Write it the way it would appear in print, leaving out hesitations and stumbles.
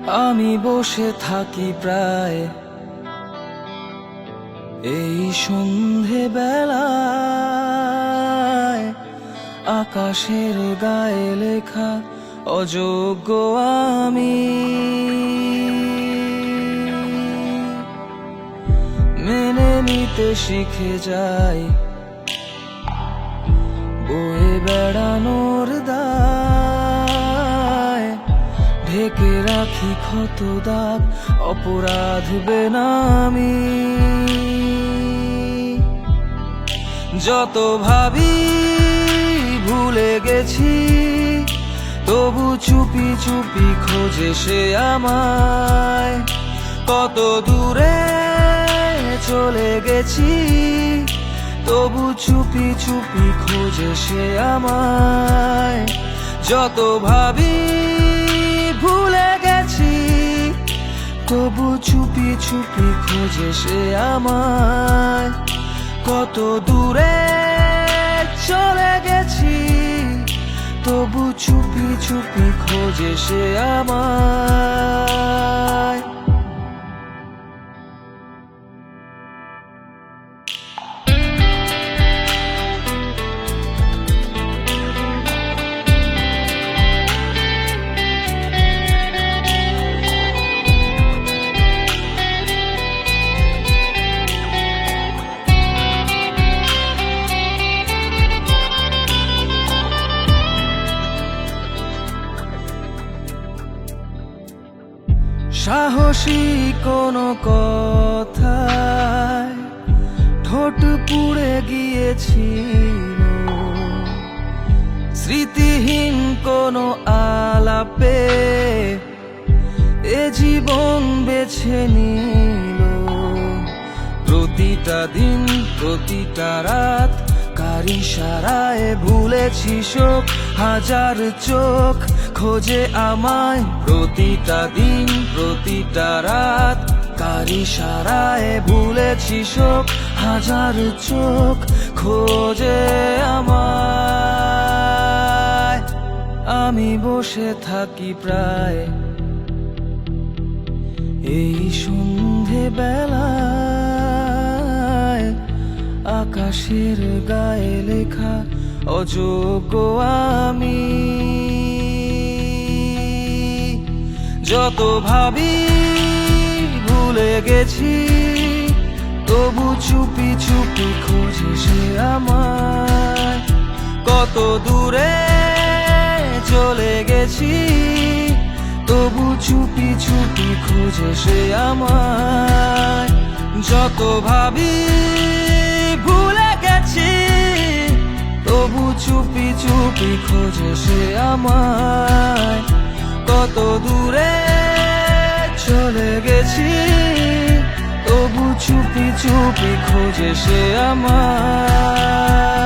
আমি বসে থাকি প্রায় এই সন্ধে বেলায়, আকাশের গায়ে লেখা অযোগ্য আমি। মেনে নিতে শিখে যাই বয়ে বেড়ানোর দায়, ঢেকে রাখি ক্ষত দাগ অপরাধ বেনামি। যত ভাবি ভুলে গেছি, তবু চুপি চুপি খোঁজে সে আমায়। কত দূরে চলে গেছি, তবু চুপি চুপি খোঁজে সে আমায়। যত ভাবি ভুলে গেছি, তবু চুপি চুপি খোঁজে সে আমায়। কত দূরে চলে গেছি, তবু চুপি চুপি খোঁজে সে আমায়। সাহসী কোনো কথায় ঠোঁট পুড়ে গিয়েছিল, স্মৃতিহীন কোনো আলাপে এ জীবন বেছে নিল। প্রতিটা দিন প্রতিটা রাত কার ইশারায় ভুলেছি শোক, হাজার চোখ খোঁজে আমায়। প্রতিটা দিন প্রতিটা রাত কার ইশারায় ভুলেছি শোক, হাজার চোখ খোঁজে আমায়। আমি বসে থাকি প্রায় এই সন্ধে বেলায়, আকাশের গায়ে লেখা অযোগ্য আমি। যত ভাবি ভুলে গেছি, তবু চুপি চুপি খোঁজে সে আমায়। কত দূরে চলে গেছি, তবু চুপি চুপি খোঁজে সে আমায়। যত ভাবি ভুলে গেছি, তবু চুপি চুপি খোঁজে সে আমায়। কত দূরে চলে গেছি, তবু চুপি চুপি খোঁজে সে আমায়।